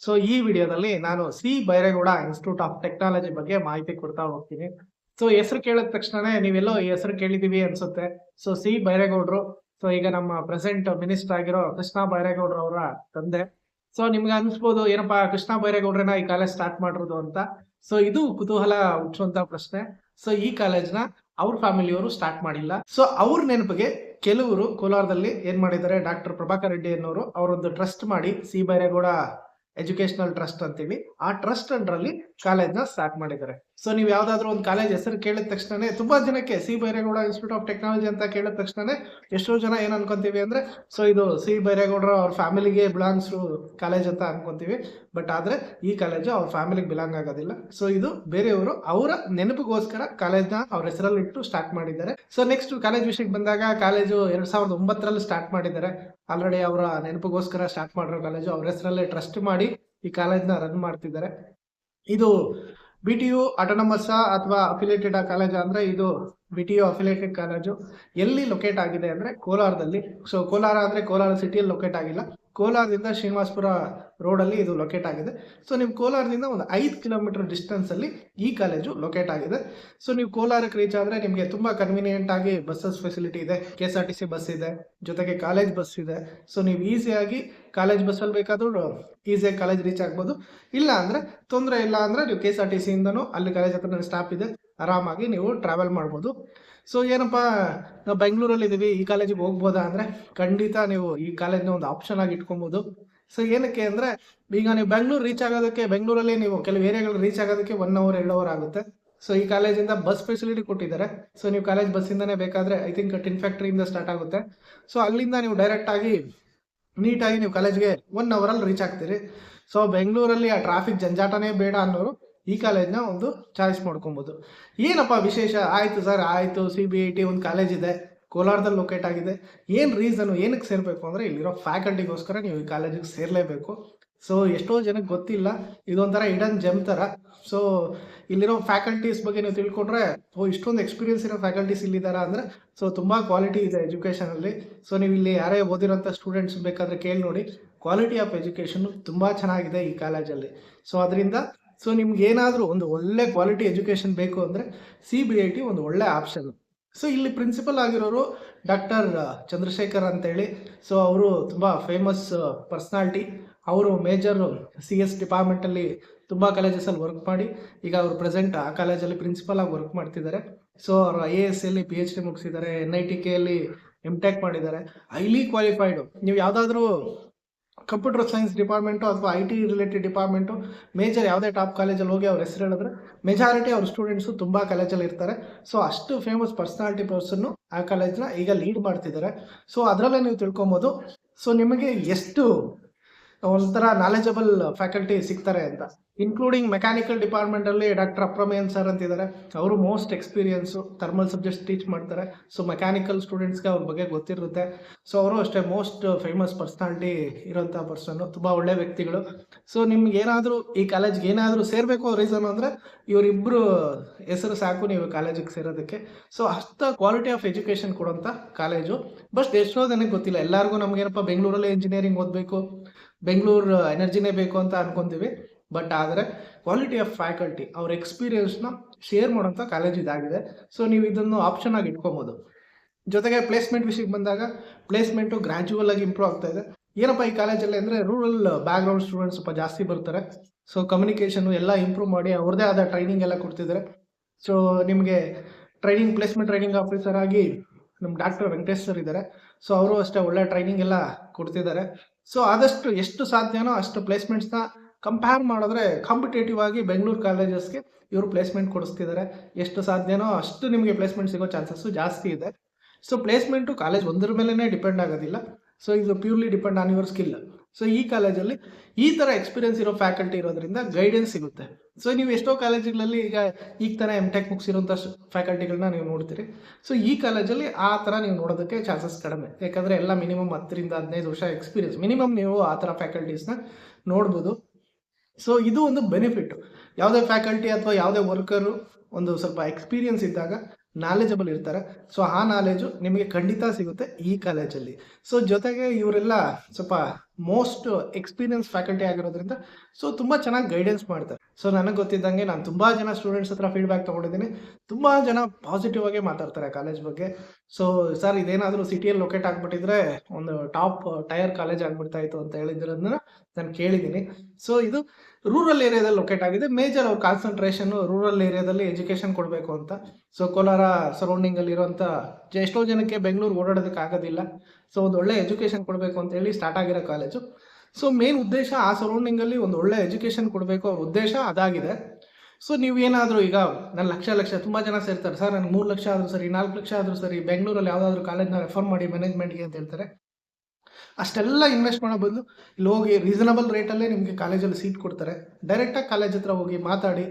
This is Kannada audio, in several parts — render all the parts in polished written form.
ಸೊ ಈ ವಿಡಿಯೋದಲ್ಲಿ ನಾನು C Byregowda institute of technology ಬಗ್ಗೆ ಮಾಹಿತಿ ಕೊಡ್ತಾ ಹೋಗ್ತೀನಿ. ಸೊ ಹೆಸರು ಕೇಳಿದ ತಕ್ಷಣನೇ ನೀವೆಲ್ಲೋ ಈ ಹೆಸರು ಕೇಳಿದೀವಿ ಅನ್ಸುತ್ತೆ. ಸೊ ಸಿ ಬೈರೇಗೌಡರು, ಸೊ ಈಗ ನಮ್ಮ ಪ್ರೆಸೆಂಟ್ ಮಿನಿಸ್ಟರ್ ಆಗಿರೋ ಕೃಷ್ಣ ಬೈರೇಗೌಡರು ಅವರ ತಂದೆ. ಸೊ ನಿಮ್ಗೆ ಅನ್ಸ್ಬೋದು ಏನಪ್ಪಾ ಕೃಷ್ಣ ಬೈರೇಗೌಡ್ರನ್ನ ಈ ಕಾಲೇಜ್ ಸ್ಟಾರ್ಟ್ ಮಾಡಿರೋದು ಅಂತ. ಸೊ ಇದು ಕುತೂಹಲ ಹುಟ್ಟುವಂತ ಪ್ರಶ್ನೆ. ಸೊ ಈ ಕಾಲೇಜ್ನ ಅವ್ರ ಫ್ಯಾಮಿಲಿಯವರು ಸ್ಟಾರ್ಟ್ ಮಾಡಿಲ್ಲ. ಸೊ ಅವ್ರ ನೆನಪಿಗೆ ಕೆಲವರು ಕೋಲಾರದಲ್ಲಿ ಏನ್ ಮಾಡಿದ್ದಾರೆ, ಡಾಕ್ಟರ್ ಪ್ರಭಾಕರ್ ರೆಡ್ಡಿ ಅನ್ನೋರು ಅವರೊಂದು ಟ್ರಸ್ಟ್ ಮಾಡಿ ಸಿ ಬೈರೇಗೌಡ ಎಜುಕೇಶನಲ್ ಟ್ರಸ್ಟ್ ಅಂತೀವಿ, ಆ ಟ್ರಸ್ಟ್ ಅಂಡರಲ್ಲಿ ಕಾಲೇಜ್ನ ಸ್ಟಾರ್ಟ್ ಮಾಡಿದ್ದಾರೆ. ಸೊ ನೀವು ಯಾವ್ದಾದ್ರು ಒಂದು ಕಾಲೇಜ್ ಹೆಸರು ಕೇಳಿದ ತಕ್ಷಣ ತುಂಬಾ ಜನಕ್ಕೆ C Byregowda institute of technology ಅಂತ ಕೇಳಿದ ತಕ್ಷಣ ಎಷ್ಟೋ ಜನ ಏನ್ ಅನ್ಕೊಂತೀವಿ ಅಂದ್ರೆ ಸೊ ಇದು ಸಿ ಬೈರೇಗೌಡರ ಅವ್ರ ಫ್ಯಾಮಿಲಿಗೆ ಬಿಲಾಂಗ್ಸ್ ಕಾಲೇಜ್ ಅಂತ ಅನ್ಕೊಂತೀವಿ. ಬಟ್ ಆದ್ರೆ ಈ ಕಾಲೇಜು ಅವ್ರ ಫ್ಯಾಮಿಲಿಗೆ ಬಿಲಾಂಗ್ ಆಗೋದಿಲ್ಲ. ಸೊ ಇದು ಬೇರೆಯವರು ಅವರ ನೆನಪಿಗೋಸ್ಕರ ಕಾಲೇಜ್ನ ಅವ್ರ ಹೆಸರಲ್ಲಿ ಇಟ್ಟು ಸ್ಟಾರ್ಟ್ ಮಾಡಿದ್ದಾರೆ. ಸೊ ನೆಕ್ಸ್ಟ್ ಕಾಲೇಜ್ ವಿಷಯಕ್ಕೆ ಬಂದಾಗ ಕಾಲೇಜು 2009ರಲ್ಲಿ ಸ್ಟಾರ್ಟ್ ಮಾಡಿದ್ದಾರೆ. ಆಲ್ರೆಡಿ ಅವರ ನೆನಪಿಗೋಸ್ಕರ ಸ್ಟಾರ್ಟ್ ಮಾಡಿರೋ ಕಾಲೇಜು, ಅವ್ರ ಹೆಸರಲ್ಲೇ ಟ್ರಸ್ಟ್ ಮಾಡಿ ಈ ಕಾಲೇಜ್ನ ರನ್ ಮಾಡ್ತಿದ್ದಾರೆ. ಇದು BTU ಆಟೋನಮಸ್ ಅಥವಾ ಅಫಿಲಿಯೇಟೆಡ್ ಕಾಲೇಜ್ ಅಂದ್ರೆ ಇದು BTU ಅಫಿಲಿಯೇಟೆಡ್ ಕಾಲೇಜು. ಎಲ್ಲಿ ಲೊಕೇಟ್ ಆಗಿದೆ ಅಂದ್ರೆ ಕೋಲಾರದಲ್ಲಿ. ಸೊ ಕೋಲಾರ ಅಂದ್ರೆ ಕೋಲಾರ ಸಿಟಿಯಲ್ಲಿ ಲೊಕೇಟ್ ಆಗಿಲ್ಲ, ಕೋಲಾರದಿಂದ ಶ್ರೀನಿವಾಸಪುರ ರೋಡಲ್ಲಿ ಇದು ಲೊಕೇಟ್ ಆಗಿದೆ. ಸೊ ನೀವು ಕೋಲಾರದಿಂದ ಒಂದು 5 ಕಿಲೋಮೀಟರ್ ಡಿಸ್ಟೆನ್ಸ್ ಅಲ್ಲಿ ಈ ಕಾಲೇಜು ಲೊಕೇಟ್ ಆಗಿದೆ. ಸೊ ನೀವು ಕೋಲಾರಕ್ಕೆ ರೀಚ್ ಆದ್ರೆ ನಿಮಗೆ ತುಂಬಾ ಕನ್ವೀನಿಯೆಂಟ್ ಆಗಿ ಬಸ್ಸಸ್ ಫೆಸಿಲಿಟಿ ಇದೆ. KSRTC ಬಸ್ ಇದೆ, ಜೊತೆಗೆ ಕಾಲೇಜ್ ಬಸ್ ಇದೆ. ಸೊ ನೀವು ಈಸಿಯಾಗಿ ಕಾಲೇಜ್ ಬಸ್ಸಲ್ಲಿ ಬೇಕಾದ್ರೂ ಈಸಿಯಾಗಿ ಕಾಲೇಜ್ ರೀಚ್ ಆಗ್ಬೋದು. ಇಲ್ಲ ಅಂದ್ರೆ ತೊಂದರೆ ಇಲ್ಲ ಅಂದ್ರೆ ನೀವು KSRTC ಇಂದನೂ ಅಲ್ಲಿ ಕಾಲೇಜ್ ಹತ್ರ ಸ್ಟಾಪ್ ಇದೆ, ಆರಾಮಾಗಿ ನೀವು ಟ್ರಾವೆಲ್ ಮಾಡ್ಬೋದು. ಸೊ ಏನಪ್ಪಾ ನಾವು ಬೆಂಗಳೂರಲ್ಲಿ ಇದೀವಿ, ಈ ಕಾಲೇಜಿಗೆ ಹೋಗ್ಬೋದಾ ಅಂದ್ರೆ ಖಂಡಿತ ನೀವು ಈ ಕಾಲೇಜ್ನ ಒಂದು ಆಪ್ಷನ್ ಆಗಿ ಇಟ್ಕೊಬೋದು. ಸೊ ಏನಕ್ಕೆ ಅಂದ್ರೆ ಈಗ ನೀವು ಬೆಂಗಳೂರು ರೀಚ್ ಆಗೋದಕ್ಕೆ, ಬೆಂಗಳೂರಲ್ಲಿ ನೀವು ಕೆಲವು ಏರಿಯಾಗಳು ರೀಚ್ ಆಗೋದಕ್ಕೆ 1 ಅವರ್ 2 ಅವರ್ ಆಗುತ್ತೆ. ಸೊ ಈ ಕಾಲೇಜಿಂದ ಬಸ್ ಫೆಸಿಲಿಟಿ ಕೊಟ್ಟಿದ್ದಾರೆ. ಸೊ ನೀವು ಕಾಲೇಜ್ ಬಸ್ಸಿಂದನೇ ಬೇಕಾದ್ರೆ ಐ ಥಿಂಕ್ ಟಿನ್ ಫ್ಯಾಕ್ಟ್ರಿಯಿಂದ ಸ್ಟಾರ್ಟ್ ಆಗುತ್ತೆ. ಸೊ ಅಲ್ಲಿಂದ ನೀವು ಡೈರೆಕ್ಟ್ ಆಗಿ ನೀಟಾಗಿ ನೀವು ಕಾಲೇಜ್ಗೆ 1 ಅವರಲ್ಲಿ ರೀಚ್ ಆಗ್ತೀರಿ. ಸೊ ಬೆಂಗಳೂರಲ್ಲಿ ಆ ಟ್ರಾಫಿಕ್ ಜಂಜಾಟನೇ ಬೇಡ ಅನ್ನೋರು ಈ ಕಾಲೇಜ್ನ ಒಂದು ಚಾಯ್ಸ್ ಮಾಡ್ಕೊಬೋದು. ಏನಪ್ಪ ವಿಶೇಷ? ಆಯ್ತು ಸರ್, ಆಯ್ತು CBIT ಒಂದು ಕಾಲೇಜ್ ಇದೆ, ಕೋಲಾರದಲ್ಲಿ ಲೊಕೇಟ್ ಆಗಿದೆ, ಏನು ರೀಸನು, ಏನಕ್ಕೆ ಸೇರಬೇಕು ಅಂದರೆ ಇಲ್ಲಿರೋ ಫ್ಯಾಕಲ್ಟಿಗೋಸ್ಕರ ನೀವು ಈ ಕಾಲೇಜಿಗೆ ಸೇರಲೇಬೇಕು. ಸೊ ಎಷ್ಟೋ ಜನಕ್ಕೆ ಗೊತ್ತಿಲ್ಲ, ಇದೊಂಥರ ಇಡನ್ ಜೆಮ್ ಥರ. ಸೊ ಇಲ್ಲಿರೋ ಫ್ಯಾಕಲ್ಟೀಸ್ ಬಗ್ಗೆ ನೀವು ತಿಳ್ಕೊಂಡ್ರೆ ಇಷ್ಟೊಂದು ಎಕ್ಸ್ಪೀರಿಯನ್ಸ್ ಇರೋ ಫ್ಯಾಕಲ್ಟೀಸ್ ಇಲ್ಲಿದ್ದಾರೆ ಅಂದರೆ ಸೊ ತುಂಬ ಕ್ವಾಲಿಟಿ ಇದೆ ಎಜುಕೇಷನಲ್ಲಿ. ಸೊ ನೀವು ಇಲ್ಲಿ ಯಾರೇ ಓದಿರೋಂಥ ಸ್ಟೂಡೆಂಟ್ಸ್ ಬೇಕಾದರೆ ಕೇಳಿ ನೋಡಿ, ಕ್ವಾಲಿಟಿ ಆಫ್ ಎಜುಕೇಷನ್ ತುಂಬ ಚೆನ್ನಾಗಿದೆ ಈ ಕಾಲೇಜಲ್ಲಿ. ಸೊ ಅದರಿಂದ ಸೊ ನಿಮ್ಗೆ ಏನಾದರೂ ಒಂದು ಒಳ್ಳೆ ಕ್ವಾಲಿಟಿ ಎಜುಕೇಷನ್ ಬೇಕು ಅಂದರೆ CBIT ಒಂದು ಒಳ್ಳೆ ಆಪ್ಷನ್. ಸೊ ಇಲ್ಲಿ ಪ್ರಿನ್ಸಿಪಲ್ ಆಗಿರೋರು ಡಾಕ್ಟರ್ ಚಂದ್ರಶೇಖರ್ ಅಂತೇಳಿ. ಸೊ ಅವರು ತುಂಬ ಫೇಮಸ್ ಪರ್ಸ್ನಾಲಿಟಿ. ಅವರು ಮೇಜರ್ CS ಡಿಪಾರ್ಟ್ಮೆಂಟಲ್ಲಿ ತುಂಬ ಕಾಲೇಜಸಲ್ಲಿ ವರ್ಕ್ ಮಾಡಿ ಈಗ ಅವರು ಪ್ರೆಸೆಂಟ್ ಆ ಕಾಲೇಜಲ್ಲಿ ಪ್ರಿನ್ಸಿಪಲ್ ಆಗಿ ವರ್ಕ್ ಮಾಡ್ತಿದ್ದಾರೆ. ಸೊ ಅವರು IAS ಅಲ್ಲಿ PhD ಮುಗಿಸಿದ್ದಾರೆ, NITK ಅಲ್ಲಿ MTech ಮಾಡಿದ್ದಾರೆ, ಹೈಲಿ ಕ್ವಾಲಿಫೈಡು. ನೀವು ಯಾವುದಾದ್ರೂ ಕಂಪ್ಯೂಟರ್ ಸೈನ್ಸ್ ಡಿಪಾರ್ಟ್ಮೆಂಟು ಅಥವಾ IT ರಿಲೇಟೆಡ್ ಡಿಪಾರ್ಟ್ಮೆಂಟು ಮೇಜರ್ ಯಾವುದೇ ಟಾಪ್ ಕಾಲೇಜಲ್ಲಿ ಹೋಗಿ ಅವ್ರ ಹೆಸರು ಹೇಳಿದ್ರೆ ಮೆಜಾರಿಟಿ ಅವ್ರ ಸ್ಟೂಡೆಂಟ್ಸು ತುಂಬ ಕಾಲೇಜಲ್ಲಿ ಇರ್ತಾರೆ. ಸೊ ಅಷ್ಟು ಫೇಮಸ್ ಪರ್ಸ್ನಾಲಿಟಿ ಪರ್ಸನ್ನು ಆ ಕಾಲೇಜ್ನ ಈಗ ಲೀಡ್ ಮಾಡ್ತಿದ್ದಾರೆ. ಸೊ ಅದರಲ್ಲೇ ನೀವು ತಿಳ್ಕೊಬೋದು ಸೊ ನಿಮಗೆ ಎಷ್ಟು ಒಂಥರ ನಾಲೆಜಬಲ್ ಫ್ಯಾಕಲ್ಟಿ ಸಿಗ್ತಾರೆ ಅಂತ. ಇನ್ಕ್ಲೂಡಿಂಗ್ ಮೆಕ್ಯಾನಿಕಲ್ ಡಿಪಾರ್ಟ್ಮೆಂಟಲ್ಲಿ ಡಾಕ್ಟರ್ ಅಪ್ರಮೇಯನ್ ಸರ್ ಅಂತಿದ್ದಾರೆ. ಅವರು most experience, thermal subjects teach ಮಾಡ್ತಾರೆ. ಸೊ ಮೆಕ್ಯಾನಿಕಲ್ ಸ್ಟೂಡೆಂಟ್ಸ್ಗೆ ಅವ್ರ ಬಗ್ಗೆ ಗೊತ್ತಿರುತ್ತೆ. ಸೊ ಅವರು ಅಷ್ಟೇ ಮೋಸ್ಟ್ ಫೇಮಸ್ ಪರ್ಸ್ನಾಲಿಟಿ ಇರೋಂಥ ಪರ್ಸನ್ನು, ತುಂಬ ಒಳ್ಳೆ ವ್ಯಕ್ತಿಗಳು. ಸೊ ನಿಮ್ಗೆ ಏನಾದರೂ ಈ ಕಾಲೇಜ್ಗೆ ಏನಾದರೂ ಸೇರಬೇಕು ರೀಸನ್ ಅಂದರೆ ಇವರಿಬ್ಬರು ಹೆಸರು ಸಾಕು ನೀವು ಕಾಲೇಜಿಗೆ ಸೇರೋದಕ್ಕೆ. ಸೊ ಅಷ್ಟು ಕ್ವಾಲಿಟಿ ಆಫ್ ಎಜುಕೇಷನ್ ಕೊಡೋಂಥ ಕಾಲೇಜು. ಬಟ್ ಎಷ್ಟೋ ಜನಕ್ಕೆ ಗೊತ್ತಿಲ್ಲ. ಎಲ್ಲರಿಗೂ ನಮಗೇನಪ್ಪ ಬೆಂಗಳೂರಲ್ಲಿ ಇಂಜಿನಿಯರಿಂಗ್ ಓದಬೇಕು, ಬೆಂಗಳೂರು ಎನರ್ಜಿನೇ ಬೇಕು ಅಂತ ಅನ್ಕೊಂತೀವಿ. ಬಟ್ ಆದರೆ ಕ್ವಾಲಿಟಿ ಆಫ್ ಫ್ಯಾಕಲ್ಟಿ, ಅವ್ರ ಎಕ್ಸ್ಪೀರಿಯನ್ಸ್ನ ಶೇರ್ ಮಾಡೋಂಥ ಕಾಲೇಜ್ ಇದಾಗಿದೆ. ಸೊ ನೀವು ಇದನ್ನು ಆಪ್ಷನ್ ಆಗಿ ಇಟ್ಕೊಬೋದು. ಜೊತೆಗೆ ಪ್ಲೇಸ್ಮೆಂಟ್ ವಿಷಯಕ್ಕೆ ಬಂದಾಗ ಪ್ಲೇಸ್ಮೆಂಟು ಗ್ರ್ಯಾಜುವಲ್ ಆಗಿ ಇಂಪ್ರೂವ್ ಆಗ್ತಾ ಇದೆ. ಏನಪ್ಪ ಈ ಕಾಲೇಜಲ್ಲಿ ಅಂದರೆ ರೂರಲ್ ಬ್ಯಾಕ್ಗ್ರೌಂಡ್ ಸ್ಟೂಡೆಂಟ್ಸ್ ಸ್ವಲ್ಪ ಜಾಸ್ತಿ ಬರ್ತಾರೆ. ಸೊ ಕಮ್ಯುನಿಕೇಷನು ಎಲ್ಲ ಇಂಪ್ರೂವ್ ಮಾಡಿ ಅವ್ರದ್ದೇ ಆದ ಟ್ರೈನಿಂಗ್ ಎಲ್ಲ ಕೊಡ್ತಿದ್ದಾರೆ. ಸೊ ನಿಮಗೆ ಪ್ಲೇಸ್ಮೆಂಟ್ ಟ್ರೈನಿಂಗ್ ಆಫೀಸರ್ ಆಗಿ ನಮ್ಮ ಡಾಕ್ಟರ್ ವೆಂಕಟೇಶ್ ಸರ್ ಇದ್ದಾರೆ. ಸೊ ಅವರು ಅಷ್ಟೇ ಒಳ್ಳೆ ಟ್ರೈನಿಂಗ್ ಎಲ್ಲ ಕೊಡ್ತಿದ್ದಾರೆ. ಸೊ ಆದಷ್ಟು ಎಷ್ಟು ಸಾಧ್ಯನೋ ಅಷ್ಟು ಪ್ಲೇಸ್ಮೆಂಟ್ಸ್ನ ಕಂಪೇರ್ ಮಾಡಿದ್ರೆ ಕಾಂಪಿಟೇಟಿವ್ ಆಗಿ ಬೆಂಗಳೂರು ಕಾಲೇಜಸ್ಗೆ ಇವರು ಪ್ಲೇಸ್ಮೆಂಟ್ ಕೊಡಿಸ್ತಿದ್ದಾರೆ. ಎಷ್ಟು ಸಾಧ್ಯನೋ ಅಷ್ಟು ನಿಮಗೆ ಪ್ಲೇಸ್ಮೆಂಟ್ ಸಿಗೋ ಚಾನ್ಸಸ್ಸು ಜಾಸ್ತಿ ಇದೆ. ಸೊ ಪ್ಲೇಸ್ಮೆಂಟು ಕಾಲೇಜ್ ಒಂದ್ರ ಮೇಲೇ ಡಿಪೆಂಡ್ ಆಗೋದಿಲ್ಲ. ಸೊ ಇದು purely depend on your skill. So ಈ ಕಾಲೇಜಲ್ಲಿ ಈ ಥರ ಎಕ್ಸ್ಪೀರಿಯನ್ಸ್ ಇರೋ ಫ್ಯಾಕಲ್ಟಿ ಇರೋದ್ರಿಂದ ಗೈಡೆನ್ಸ್ ಸಿಗುತ್ತೆ. ಸೊ ನೀವು ಎಷ್ಟೋ ಕಾಲೇಜುಗಳಲ್ಲಿ ಈಗ ಥರ MTech ಮುಗಿಸಿರೋಂಥ ಫ್ಯಾಕಲ್ಟಿಗಳನ್ನ ನೀವು ನೋಡ್ತೀರಿ. ಸೊ ಈ ಕಾಲೇಜಲ್ಲಿ ಆ ಥರ ನೀವು ನೋಡೋದಕ್ಕೆ ಚಾನ್ಸಸ್ ಕಡಿಮೆ. ಯಾಕಂದರೆ ಎಲ್ಲ ಮಿನಿಮಮ್ 10 ರಿಂದ 15 ವರ್ಷ ಎಕ್ಸ್ಪೀರಿಯನ್ಸ್ ಮಿನಿಮಮ್ ನೀವು ಆ ಥರ ಫ್ಯಾಕಲ್ಟೀಸ್ನ ನೋಡ್ಬೋದು. ಸೊ ಇದು ಒಂದು ಬೆನಿಫಿಟ್ಟು. ಯಾವುದೇ ಫ್ಯಾಕಲ್ಟಿ ಅಥವಾ ಯಾವುದೇ ವರ್ಕರು ಒಂದು ಸ್ವಲ್ಪ ಎಕ್ಸ್ಪೀರಿಯನ್ಸ್ ಇದ್ದಾಗ ನಾಲೆಜಬಲ್ ಇರ್ತಾರೆ. ಸೊ ಆ ನಾಲೆಜು ನಿಮಗೆ ಖಂಡಿತ ಸಿಗುತ್ತೆ ಈ ಕಾಲೇಜಲ್ಲಿ. ಸೊ ಜೊತೆಗೆ ಇವರೆಲ್ಲ ಸ್ವಲ್ಪ ಮೋಸ್ಟ್ ಎಕ್ಸ್ಪೀರಿಯನ್ಸ್ ಫ್ಯಾಕಲ್ಟಿ ಆಗಿರೋದ್ರಿಂದ ಸೊ ತುಂಬ ಚೆನ್ನಾಗಿ ಗೈಡೆನ್ಸ್ ಮಾಡ್ತಾರೆ. ಸೊ ನನಗೆ ಗೊತ್ತಿದ್ದಂಗೆ ನಾನು ತುಂಬ ಜನ ಸ್ಟೂಡೆಂಟ್ಸ್ ಹತ್ರ ಫೀಡ್ಬ್ಯಾಕ್ ತೊಗೊಂಡಿದ್ದೀನಿ. ತುಂಬ ಜನ ಪಾಸಿಟಿವ್ ಆಗಿ ಮಾತಾಡ್ತಾರೆ ಕಾಲೇಜ್ ಬಗ್ಗೆ. ಸೊ ಸರ್ ಇದೇನಾದರೂ ಸಿಟಿಯಲ್ಲಿ ಲೊಕೇಟ್ ಆಗಿಬಿಟ್ಟಿದ್ರೆ ಒಂದು ಟಾಪ್ ಟೈರ್ ಕಾಲೇಜ್ ಆಗಿಬಿಡ್ತಾ ಇತ್ತು ಅಂತ ಹೇಳಿದ್ರನ್ನ ನಾನು ಕೇಳಿದ್ದೀನಿ. ಸೊ ಇದು ರೂರಲ್ ಏರಿಯಾದಲ್ಲಿ ಲೊಕೇಟ್ ಆಗಿದೆ. ಮೇಜರ್ ಅವ್ರ ಕಾನ್ಸಂಟ್ರೇಷನ್ ರೂರಲ್ ಏರಿಯಾದಲ್ಲಿ ಎಜುಕೇಶನ್ ಕೊಡಬೇಕು ಅಂತ. ಸೊ ಕೋಲಾರ ಸರೌಂಡಿಂಗಲ್ಲಿ ಇರುವಂಥ ಎಷ್ಟೋ ಜನಕ್ಕೆ ಬೆಂಗಳೂರು ಓಡಾಡೋದಕ್ಕೆ ಆಗೋದಿಲ್ಲ. ಸೊ ಒಂದು ಒಳ್ಳೆ ಎಜುಕೇಶನ್ ಕೊಡಬೇಕು ಅಂತ ಹೇಳಿ ಸ್ಟಾರ್ಟ್ ಆಗಿರೋ ಕಾಲೇಜು. ಸೊ ಮೇನ್ ಉದ್ದೇಶ ಆ ಸರೌಂಡಿಂಗಲ್ಲಿ ಒಂದು ಒಳ್ಳೆ ಎಜುಕೇಶನ್ ಕೊಡಬೇಕು, ಅವ್ರ ಉದ್ದೇಶ ಅದಾಗಿದೆ. ಸೊ ನೀವು ಏನಾದರೂ ಈಗ ನಾನು ಲಕ್ಷ ತುಂಬ ಜನ ಸೇರ್ತಾರೆ, ಸರ್ ನನಗೆ 3 ಲಕ್ಷ ಆದರೂ ಸರಿ 4 ಲಕ್ಷ ಆದರೂ ಸರಿ ಬೆಂಗಳೂರಲ್ಲಿ ಯಾವುದಾದ್ರೂ ಕಾಲೇಜ್ನ ರೆಫರ್ ಮಾಡಿ ಮ್ಯಾನೇಜ್ಮೆಂಟ್ಗೆ ಅಂತ ಹೇಳ್ತಾರೆ. ಅಷ್ಟೆಲ್ಲ ಇನ್ವೆಸ್ಟ್ ಮಾಡೋ ಬದಲು ಇಲ್ಲಿ ಹೋಗಿ ರೀಸನಬಲ್ ರೇಟಲ್ಲೇ ನಿಮಗೆ ಕಾಲೇಜಲ್ಲಿ ಸೀಟ್ ಕೊಡ್ತಾರೆ. ಡೈರೆಕ್ಟಾಗಿ ಕಾಲೇಜ್ ಹತ್ರ ಹೋಗಿ ಮಾತಾಡಿ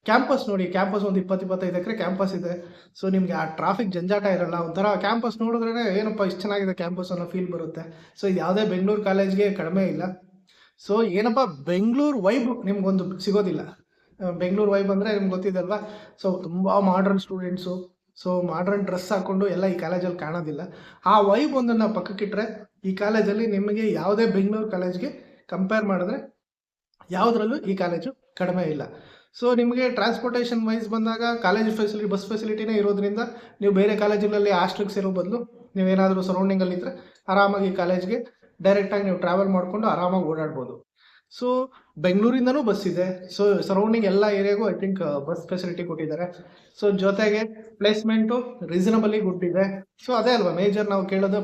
ಕ್ಯಾಂಪಸ್ ನೋಡಿ. ಕ್ಯಾಂಪಸ್ ಒಂದು 20-25 ಎಕರೆ ಕ್ಯಾಂಪಸ್ ಇದೆ. ಸೊ ನಿಮಗೆ ಆ ಟ್ರಾಫಿಕ್ ಜಂಜಾಟ ಇರಲ್ಲ. ಒಂಥರ ಕ್ಯಾಂಪಸ್ ನೋಡಿದ್ರೇ ಏನಪ್ಪ ಇಷ್ಟು ಚೆನ್ನಾಗಿದೆ ಕ್ಯಾಂಪಸ್ ಅನ್ನೋ ಫೀಲ್ ಬರುತ್ತೆ. ಸೊ ಇದು ಯಾವುದೇ ಬೆಂಗಳೂರು ಕಾಲೇಜ್ಗೆ ಕಡಿಮೆ ಇಲ್ಲ. ಸೊ ಏನಪ್ಪ ಬೆಂಗಳೂರು ವೈಬ್ ನಿಮ್ಗೊಂದು ಸಿಗೋದಿಲ್ಲ. ಬೆಂಗಳೂರು ವೈಬ್ ಅಂದರೆ ನಿಮ್ಗೆ ಗೊತ್ತಿದೆಲ್ವಾ. ಸೊ ತುಂಬ modern students, so modern dress ಹಾಕ್ಕೊಂಡು ಎಲ್ಲ ಈ ಕಾಲೇಜಲ್ಲಿ ಕಾಣೋದಿಲ್ಲ. ಆ ವೈಬ್ ಒಂದನ್ನು ಪಕ್ಕಕ್ಕಿಟ್ರೆ ಈ ಕಾಲೇಜಲ್ಲಿ ನಿಮಗೆ ಯಾವುದೇ ಬೆಂಗಳೂರು ಕಾಲೇಜ್ಗೆ ಕಂಪೇರ್ ಮಾಡಿದ್ರೆ ಯಾವುದ್ರಲ್ಲೂ ಈ ಕಾಲೇಜು ಕಡಿಮೆ ಇಲ್ಲ. ಸೊ ನಿಮಗೆ ಟ್ರಾನ್ಸ್ಪೋರ್ಟೇಷನ್ ವೈಸ್ ಬಂದಾಗ ಕಾಲೇಜ್ ಫೆಸಿಲಿಟಿ ಬಸ್ ಫೆಸಿಲಿಟಿನೇ ಇರೋದ್ರಿಂದ ನೀವು ಬೇರೆ ಕಾಲೇಜುಗಳಲ್ಲಿ ಹಾಸ್ಟೆಲ್ಸ್ ಇರೋ ಬದಲು ನೀವೇನಾದರೂ ಸರೌಂಡಿಂಗಲ್ಲಿ ಇದ್ದರೆ ಆರಾಮಾಗಿ ಕಾಲೇಜ್ಗೆ ಡೈರೆಕ್ಟಾಗಿ ನೀವು ಟ್ರಾವೆಲ್ ಮಾಡಿಕೊಂಡು ಆರಾಮಾಗಿ ಓಡಾಡ್ಬೋದು. ಸೊ ಬೆಂಗಳೂರಿಂದನೂ ಬಸ್ ಇದೆ. ಸೊ ಸರೌಂಡಿಂಗ್ ಎಲ್ಲ ಏರಿಯಾಗೂ ಐ ಥಿಂಕ್ ಬಸ್ ಫೆಸಿಲಿಟಿ ಕೊಟ್ಟಿದ್ದಾರೆ. ಸೊ ಜೊತೆಗೆ ಪ್ಲೇಸ್ಮೆಂಟು ರೀಸನಬಲಿ ಗುಡ್ ಇದೆ. ಸೊ ಅದೇ ಅಲ್ವಾ ಮೇಜರ್ ನಾವು ಕೇಳೋದು,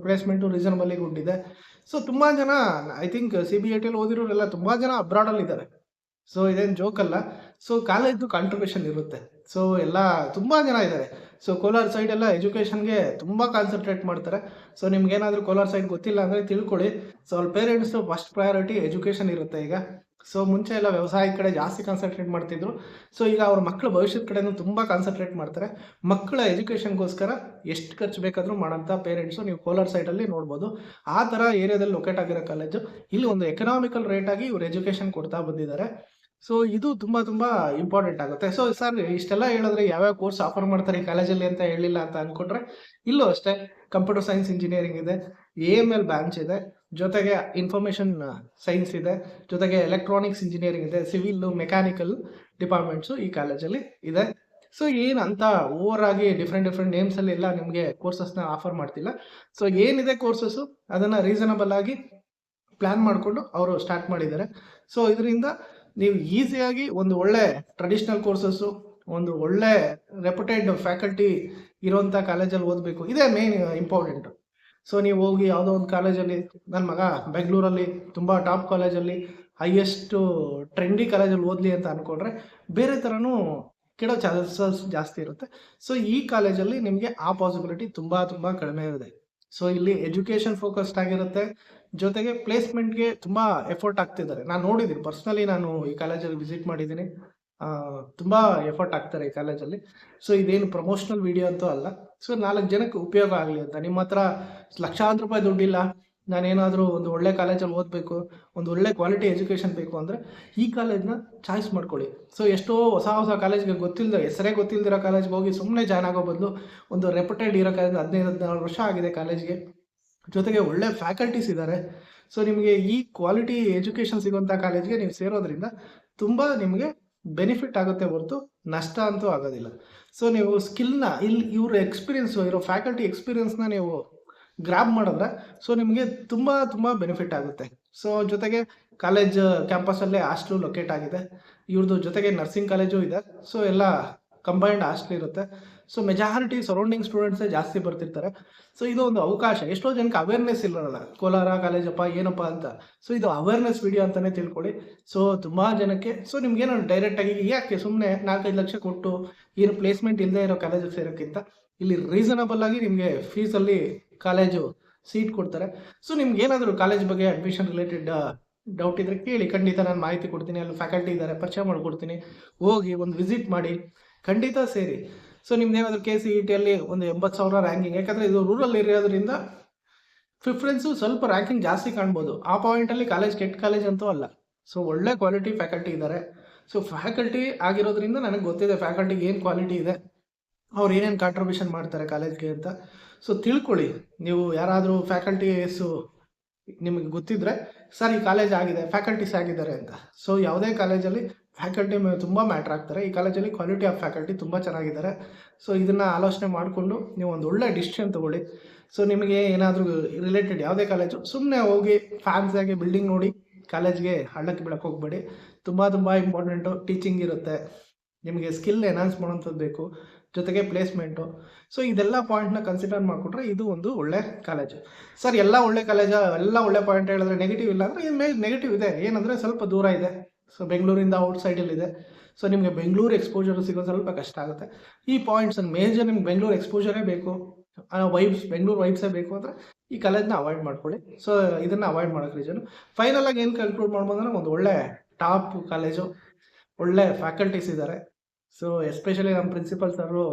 ಪ್ಲೇಸ್ಮೆಂಟು ರೀಸನಬಲಿ ಗುಡ್ ಇದೆ. ಸೊ ತುಂಬ ಜನ ಐ ಥಿಂಕ್ CBITಯಲ್ಲಿ ಓದಿರೋರೆಲ್ಲ ತುಂಬ ಜನ ಅಬ್ರಾಡಲ್ಲಿದ್ದಾರೆ. ಸೊ ಇದೇನು ಜೋಕ್ ಅಲ್ಲ. ಸೊ ಕಾಲೇಜ್ದು ಕಾಂಟ್ರಿಬ್ಯೂಷನ್ ಇರುತ್ತೆ. ಸೊ ಎಲ್ಲ ತುಂಬ ಜನ ಇದ್ದಾರೆ. ಸೊ ಕೋಲಾರ ಸೈಡ್ ಎಲ್ಲ ಎಜುಕೇಷನ್ಗೆ ತುಂಬ ಕಾನ್ಸಂಟ್ರೇಟ್ ಮಾಡ್ತಾರೆ. ಸೊ ನಿಮ್ಗೇನಾದರೂ ಕೋಲಾರ ಸೈಡ್ ಗೊತ್ತಿಲ್ಲ ಅಂದರೆ ತಿಳ್ಕೊಳ್ಳಿ. ಸೊ ಅವ್ರ ಪೇರೆಂಟ್ಸು ಫಸ್ಟ್ ಪ್ರಯಾರಿಟಿ ಎಜುಕೇಷನ್ ಇರುತ್ತೆ ಈಗ. ಸೊ ಮುಂಚೆ ಎಲ್ಲ ವ್ಯವಸಾಯದ ಕಡೆ ಜಾಸ್ತಿ ಕಾನ್ಸಂಟ್ರೇಟ್ ಮಾಡ್ತಿದ್ರು. ಸೊ ಈಗ ಅವ್ರ ಮಕ್ಕಳ ಭವಿಷ್ಯದ ಕಡೆನೂ ತುಂಬ ಕಾನ್ಸಂಟ್ರೇಟ್ ಮಾಡ್ತಾರೆ. ಮಕ್ಕಳ ಎಜುಕೇಷನ್ಗೋಸ್ಕರ ಎಷ್ಟು ಖರ್ಚು ಬೇಕಾದರೂ ಮಾಡೋಂಥ ಪೇರೆಂಟ್ಸು ನೀವು ಕೋಲಾರ ಸೈಡಲ್ಲಿ ನೋಡ್ಬೋದು. ಆ ಥರ ಏರಿಯಾದಲ್ಲಿ ಲೊಕೇಟ್ ಆಗಿರೋ ಕಾಲೇಜು ಇಲ್ಲಿ ಒಂದು ಎಕನಾಮಿಕಲ್ ರೇಟಾಗಿ ಇವ್ರು ಎಜುಕೇಷನ್ ಕೊಡ್ತಾ ಬಂದಿದ್ದಾರೆ. ಸೊ ಇದು ತುಂಬ ಇಂಪಾರ್ಟೆಂಟ್ ಆಗುತ್ತೆ. ಸೊ ಸರ್ ಇಷ್ಟೆಲ್ಲ ಹೇಳಿದ್ರೆ ಯಾವ್ಯಾವ ಕೋರ್ಸ್ ಆಫರ್ ಮಾಡ್ತಾರೆ ಈ ಕಾಲೇಜಲ್ಲಿ ಅಂತ ಹೇಳಿಲ್ಲ ಅಂತ ಅಂದ್ಕೊಂಡ್ರೆ ಇಲ್ಲೂ ಅಷ್ಟೇ. ಕಂಪ್ಯೂಟರ್ ಸೈನ್ಸ್ ಇಂಜಿನಿಯರಿಂಗ್ ಇದೆ, AML ಬ್ರಾಂಚ್ ಇದೆ, ಜೊತೆಗೆ ಇನ್ಫಾರ್ಮೇಷನ್ ಸೈನ್ಸ್ ಇದೆ, ಜೊತೆಗೆ ಎಲೆಕ್ಟ್ರಾನಿಕ್ಸ್ ಇಂಜಿನಿಯರಿಂಗ್ ಇದೆ, ಸಿವಿಲ್ ಮೆಕ್ಯಾನಿಕಲ್ ಡಿಪಾರ್ಟ್ಮೆಂಟ್ಸು ಈ ಕಾಲೇಜಲ್ಲಿ ಇದೆ. ಸೊ ಏನು ಅಂತ ಓವರ್ ಆಗಿ ಡಿಫ್ರೆಂಟ್ ನೇಮ್ಸಲ್ಲಿ ಎಲ್ಲ ನಿಮಗೆ ಕೋರ್ಸಸ್ನ ಆಫರ್ ಮಾಡ್ತಿಲ್ಲ. ಸೊ ಏನಿದೆ ಕೋರ್ಸಸ್ಸು ಅದನ್ನು ರೀಸನಬಲ್ ಆಗಿ ಪ್ಲ್ಯಾನ್ ಮಾಡಿಕೊಂಡು ಅವರು ಸ್ಟಾರ್ಟ್ ಮಾಡಿದ್ದಾರೆ. ಸೊ ಇದರಿಂದ ನೀವು ಈಸಿಯಾಗಿ ಒಂದು ಒಳ್ಳೆ ಟ್ರೆಡಿಷ್ನಲ್ ಕೋರ್ಸಸ್ಸು, ಒಂದು ಒಳ್ಳೆ ರೆಪ್ಯೂಟೆಡ್ ಫ್ಯಾಕಲ್ಟಿ ಇರೋಂಥ ಕಾಲೇಜಲ್ಲಿ ಓದಬೇಕು, ಇದೇ ಮೇನ್ ಇಂಪಾರ್ಟೆಂಟು. ಸೊ ನೀವು ಹೋಗಿ ಯಾವುದೋ ಒಂದು ಕಾಲೇಜಲ್ಲಿ ನನ್ನ ಮಗ ಬೆಂಗಳೂರಲ್ಲಿ ತುಂಬ ಟಾಪ್ ಕಾಲೇಜಲ್ಲಿ ಹೈಯೆಸ್ಟು ಟ್ರೆಂಡಿ ಕಾಲೇಜಲ್ಲಿ ಓದಲಿ ಅಂತ ಅಂದ್ಕೊಂಡ್ರೆ ಬೇರೆ ಥರನೂ ಕೆಡೋ ಚಾನ್ಸಸ್ ಜಾಸ್ತಿ ಇರುತ್ತೆ. ಸೊ ಈ ಕಾಲೇಜಲ್ಲಿ ನಿಮಗೆ ಆ ಪಾಸಿಬಿಲಿಟಿ ತುಂಬ ಕಡಿಮೆ ಇದೆ. ಸೊ ಇಲ್ಲಿ ಎಜುಕೇಷನ್ ಫೋಕಸ್ಡ್ ಆಗಿರುತ್ತೆ, ಜೊತೆಗೆ ಪ್ಲೇಸ್ಮೆಂಟ್ಗೆ ತುಂಬ ಎಫರ್ಟ್ ಆಗ್ತಿದ್ದಾರೆ. ನಾನು ನೋಡಿದ್ದೀನಿ ಪರ್ಸ್ನಲಿ, ನಾನು ಈ ಕಾಲೇಜಲ್ಲಿ ವಿಸಿಟ್ ಮಾಡಿದ್ದೀನಿ. ತುಂಬ ಎಫರ್ಟ್ ಆಗ್ತಾರೆ ಈ ಕಾಲೇಜಲ್ಲಿ. ಸೊ ಇದೇನು ಪ್ರಮೋಷನಲ್ ವಿಡಿಯೋ ಅಂತೂ ಅಲ್ಲ. ಸೊ 4 ಜನಕ್ಕೆ ಉಪಯೋಗ ಆಗಲಿ ಅಂತ. ನಿಮ್ಮ ಹತ್ರ ಲಕ್ಷಾಂತರ ರೂಪಾಯಿ ದುಡ್ಡಿಲ್ಲ, ನಾನೇನಾದರೂ ಒಂದು ಒಳ್ಳೆ ಕಾಲೇಜಲ್ಲಿ ಓದಬೇಕು, ಒಂದು ಒಳ್ಳೆ ಕ್ವಾಲಿಟಿ ಎಜುಕೇಷನ್ ಬೇಕು ಅಂದರೆ ಈ ಕಾಲೇಜ್ನ ಚಾಯ್ಸ್ ಮಾಡ್ಕೊಳ್ಳಿ. ಸೊ ಎಷ್ಟೋ ಹೊಸ ಕಾಲೇಜ್ಗೆ ಹೆಸರೇ ಗೊತ್ತಿಲ್ಲದಿರೋ ಕಾಲೇಜ್ಗೆ ಹೋಗಿ ಸುಮ್ಮನೆ ಜಾಯ್ನ್ ಆಗೋ ಬದಲು ಒಂದು ರೆಪ್ಯೂಟೆಡ್ ಇರೋ ಕಾಲೇಜ್ 15-14 ವರ್ಷ ಆಗಿದೆ ಕಾಲೇಜ್ಗೆ, ಜೊತೆಗೆ ಒಳ್ಳೆ ಫ್ಯಾಕಲ್ಟೀಸ್ ಇದ್ದಾರೆ. ಸೊ ನಿಮಗೆ ಈ ಕ್ವಾಲಿಟಿ ಎಜುಕೇಷನ್ ಸಿಗೋಂಥ ಕಾಲೇಜ್ಗೆ ನೀವು ಸೇರೋದ್ರಿಂದ ತುಂಬ ನಿಮಗೆ ಬೆನಿಫಿಟ್ ಆಗುತ್ತೆ ಹೊರತು ನಷ್ಟ ಅಂತೂ ಆಗೋದಿಲ್ಲ. ಸೊ ನೀವು ಸ್ಕಿಲ್ನ ಇವ್ರ ಎಕ್ಸ್ಪೀರಿಯನ್ಸು ಇರೋ ಫ್ಯಾಕಲ್ಟಿ ಎಕ್ಸ್ಪೀರಿಯನ್ಸ್ನ ನೀವು ಗ್ರಾಬ್ ಮಾಡಿದ್ರೆ ಸೊ ನಿಮಗೆ ತುಂಬ ಬೆನಿಫಿಟ್ ಆಗುತ್ತೆ. ಸೊ ಜೊತೆಗೆ ಕಾಲೇಜ್ ಕ್ಯಾಂಪಸಲ್ಲೇ ಹಾಸ್ಟೆಲು ಲೊಕೇಟ್ ಆಗಿದೆ. ಇವ್ರದ್ದು ಜೊತೆಗೆ ನರ್ಸಿಂಗ್ ಕಾಲೇಜು ಇದೆ. ಸೊ ಎಲ್ಲ ಕಂಬೈನ್ಡ್ ಹಾಸ್ಟೆಲ್ ಇರುತ್ತೆ. ಸೊ ಮೆಜಾರಿಟಿ ಸರೌಂಡಿಂಗ್ ಸ್ಟೂಡೆಂಟ್ಸೇ ಜಾಸ್ತಿ ಬರ್ತಿರ್ತಾರೆ. ಸೊ ಇದು ಒಂದು ಅವಕಾಶ. ಎಷ್ಟೋ ಜನಕ್ಕೆ ಅವೇರ್ನೆಸ್ ಇರಲ್ಲ ಕೋಲಾರ ಕಾಲೇಜಪ್ಪ ಏನಪ್ಪ ಅಂತ. ಸೊ ಇದು ಅವೇರ್ನೆಸ್ ವಿಡಿಯೋ ಅಂತಲೇ ತಿಳ್ಕೊಳ್ಳಿ. ಸೊ ತುಂಬ ಜನಕ್ಕೆ ಸೊ ನಿಮ್ಗೇನೋ ಡೈರೆಕ್ಟಾಗಿ ಯಾಕೆ ಸುಮ್ಮನೆ 4-5 ಲಕ್ಷ ಕೊಟ್ಟು ಏನು ಪ್ಲೇಸ್ಮೆಂಟ್ ಇಲ್ಲದೆ ಇರೋ ಕಾಲೇಜಿಗೆ ಸೇರೋಕ್ಕಿಂತ ಇಲ್ಲಿ ರೀಸನಬಲ್ ಆಗಿ ನಿಮಗೆ ಫೀಸಲ್ಲಿ ಕಾಲೇಜು ಸೀಟ್ ಕೊಡ್ತಾರೆ. ಸೊ ನಿಮ್ಗೆ ಏನಾದರೂ ಕಾಲೇಜ್ ಬಗ್ಗೆ ಅಡ್ಮಿಷನ್ ರಿಲೇಟೆಡ್ ಡೌಟ್ ಇದ್ದರೆ ಕೇಳಿ, ಖಂಡಿತ ನಾನು ಮಾಹಿತಿ ಕೊಡ್ತೀನಿ. ಅಲ್ಲಿ ಫ್ಯಾಕಲ್ಟಿ ಇದ್ದಾರೆ, ಪರಿಚಯ ಮಾಡಿಕೊಡ್ತೀನಿ. ಹೋಗಿ ಒಂದು ವಿಸಿಟ್ ಮಾಡಿ, ಖಂಡಿತ ಸೇರಿ. ಸೊ ನಿಮ್ದೇನಾದರೂ KCETಯಲ್ಲಿ ಒಂದು 80,000 ರ್ಯಾಂಕಿಂಗ್, ಯಾಕಂದರೆ ಇದು ರೂರಲ್ ಏರಿಯಾದ್ರಿಂದ ಪ್ರಿಫರೆನ್ಸು ಸ್ವಲ್ಪ ರ್ಯಾಂಕಿಂಗ್ ಜಾಸ್ತಿ ಕಾಣ್ಬೋದು. ಆ ಪಾಯಿಂಟಲ್ಲಿ ಕಾಲೇಜ್ ಕೆಟ್ಟ ಕಾಲೇಜ್ ಅಂತೂ ಅಲ್ಲ. ಸೊ ಒಳ್ಳೆ ಕ್ವಾಲಿಟಿ ಫ್ಯಾಕಲ್ಟಿ ಇದ್ದಾರೆ. ಸೊ ಫ್ಯಾಕಲ್ಟಿ ಆಗಿರೋದ್ರಿಂದ ನನಗೆ ಗೊತ್ತಿದೆ ಫ್ಯಾಕಲ್ಟಿಗೆ ಏನು ಕ್ವಾಲಿಟಿ ಇದೆ, ಅವ್ರು ಏನೇನು ಕಾಂಟ್ರಿಬ್ಯೂಷನ್ ಮಾಡ್ತಾರೆ ಕಾಲೇಜ್ಗೆ ಅಂತ. ಸೊ ತಿಳ್ಕೊಳ್ಳಿ. ನೀವು ಯಾರಾದರೂ ಫ್ಯಾಕಲ್ಟೀಸು ನಿಮಗೆ ಗೊತ್ತಿದ್ರೆ ಸರ್ ಈ ಕಾಲೇಜ್ ಆಗಿದೆ, ಫ್ಯಾಕಲ್ಟೀಸ್ ಆಗಿದ್ದಾರೆ ಅಂತ. ಸೊ ಯಾವುದೇ ಕಾಲೇಜಲ್ಲಿ ಫ್ಯಾಕಲ್ಟಿ ತುಂಬ ಮ್ಯಾಟ್ರ್ ಆಗ್ತಾರೆ. ಈ ಕಾಲೇಜಲ್ಲಿ ಕ್ವಾಲಿಟಿ ಆಫ್ ಫ್ಯಾಕಲ್ಟಿ ತುಂಬ ಚೆನ್ನಾಗಿದ್ದಾರೆ. ಸೊ ಇದನ್ನು ಆಲೋಚನೆ ಮಾಡಿಕೊಂಡು ನೀವು ಒಂದು ಒಳ್ಳೆ ಡಿಸಿಷನ್ ತೊಗೊಳ್ಳಿ. ಸೊ ನಿಮಗೆ ಏನಾದರೂ ರಿಲೇಟೆಡ್ ಯಾವುದೇ ಕಾಲೇಜು ಸುಮ್ಮನೆ ಹೋಗಿ ಫ್ಯಾನ್ಸಿಯಾಗಿ ಬಿಲ್ಡಿಂಗ್ ನೋಡಿ ಕಾಲೇಜ್ಗೆ ಹಳ್ಳಕ್ಕೆ ಬೀಳಕ್ಕೆ ಹೋಗಬೇಡಿ. ತುಂಬ ಇಂಪಾರ್ಟೆಂಟು ಟೀಚಿಂಗ್ ಇರುತ್ತೆ, ನಿಮಗೆ ಸ್ಕಿಲ್ ಎನ್ಹಾನ್ಸ್ ಮಾಡೋಂಥದ್ದು ಬೇಕು, ಜೊತೆಗೆ ಪ್ಲೇಸ್ಮೆಂಟು. ಸೊ ಇದೆಲ್ಲ ಪಾಯಿಂಟ್ನ ಕನ್ಸಿಡರ್ ಮಾಡಿಕೊಂಡ್ರೆ ಇದು ಒಂದು ಒಳ್ಳೆ ಕಾಲೇಜು. ಸರ್ ಎಲ್ಲ ಒಳ್ಳೆ ಕಾಲೇಜ, ಎಲ್ಲ ಒಳ್ಳೆ ಪಾಯಿಂಟ್ ಹೇಳಿದ್ರೆ ನೆಗೆಟಿವ್ ಇಲ್ಲ ಅಂದರೆ ಮೇಲೆ ನೆಗೆಟಿವ್ ಇದೆ. ಏನಂದರೆ ಸ್ವಲ್ಪ ದೂರ ಇದೆ. ಸೊ ಬೆಂಗಳೂರಿಂದ ಔಟ್ಸೈಡಲ್ಲಿದೆ. ಸೊ ನಿಮಗೆ ಬೆಂಗಳೂರು ಎಕ್ಸ್ಪೋಜರ್ ಸಿಗೋದು ಸ್ವಲ್ಪ ಕಷ್ಟ ಆಗುತ್ತೆ. ಈ ಪಾಯಿಂಟ್ಸ್ ಮೇಜರ್ ನಿಮ್ಗೆ ಬೆಂಗಳೂರು ಎಕ್ಸ್ಪೋಜರೇ ಬೇಕು, ವೈಬ್ಸ್ ಬೆಂಗಳೂರು ವೈಬ್ಸೇ ಬೇಕು ಅಂದರೆ ಈ ಕಾಲೇಜ್ನ ಅವಾಯ್ಡ್ ಮಾಡ್ಕೊಳ್ಳಿ. ಸೊ ಇದನ್ನು ಅವಾಯ್ಡ್ ಮಾಡೋಕ್ಕೆ ರೀಸನು ಫೈನಲ್ ಆಗಿ ಏನು ಕನ್ಕ್ಲೂಡ್ ಮಾಡ್ಬೋದು ಅಂದರೆ ಒಂದು ಒಳ್ಳೆ ಟಾಪ್ ಕಾಲೇಜು, ಒಳ್ಳೆ ಫ್ಯಾಕಲ್ಟೀಸ್ ಇದ್ದಾರೆ. ಸೊ ಎಸ್ಪೆಷಲಿ ನಮ್ಮ ಪ್ರಿನ್ಸಿಪಲ್ ಸರು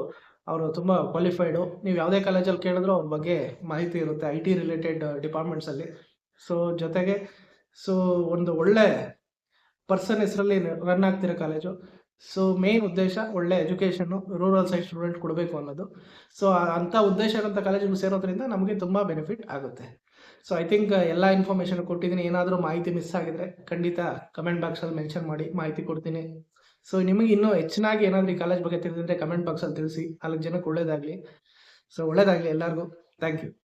ಅವರು ತುಂಬ ಕ್ವಾಲಿಫೈಡು. ನೀವು ಯಾವುದೇ ಕಾಲೇಜಲ್ಲಿ ಕೇಳಿದ್ರು ಅವ್ರ ಬಗ್ಗೆ ಮಾಹಿತಿ ಇರುತ್ತೆ, ಐ ಟಿ ರಿಲೇಟೆಡ್ ಡಿಪಾರ್ಟ್ಮೆಂಟ್ಸಲ್ಲಿ. ಸೊ ಜೊತೆಗೆ ಸೊ ಒಂದು ಒಳ್ಳೆ ಪರ್ಸನ್ ಹೆಸರಲ್ಲಿ ರನ್ ಆಗ್ತಿರೋ ಕಾಲೇಜು. ಸೊ ಮೇನ್ ಉದ್ದೇಶ ಒಳ್ಳೆ ಎಜುಕೇಷನ್ನು ರೂರಲ್ ಸೈಡ್ ಸ್ಟೂಡೆಂಟ್ ಕೊಡಬೇಕು ಅನ್ನೋದು. ಸೊ ಅಂಥ ಉದ್ದೇಶ ಇರೋಂಥ ಕಾಲೇಜಿಗೆ ಸೇರೋದ್ರಿಂದ ನಮಗೆ ತುಂಬ ಬೆನಿಫಿಟ್ ಆಗುತ್ತೆ. ಸೊ ಐ ಥಿಂಕ್ ಎಲ್ಲ ಇನ್ಫಾರ್ಮೇಷನ್ ಕೊಟ್ಟಿದ್ದೀನಿ. ಏನಾದರೂ ಮಾಹಿತಿ ಮಿಸ್ ಆಗಿದ್ರೆ ಖಂಡಿತ ಕಮೆಂಟ್ ಬಾಕ್ಸಲ್ಲಿ ಮೆನ್ಷನ್ ಮಾಡಿ, ಮಾಹಿತಿ ಕೊಡ್ತೀನಿ. ಸೊ ನಿಮಗೆ ಇನ್ನೂ ಹೆಚ್ಚಿನಾಗಿ ಏನಾದರೂ ಈ ಕಾಲೇಜ್ ಬಗ್ಗೆ ತಿಳಿದಿದ್ರೆ ಕಮೆಂಟ್ ಬಾಕ್ಸಲ್ಲಿ ತಿಳಿಸಿ. 4 ಜನಕ್ಕೆ ಒಳ್ಳೇದಾಗಲಿ. ಸೊ ಒಳ್ಳೇದಾಗಲಿ ಎಲ್ಲರಿಗೂ. Thank you.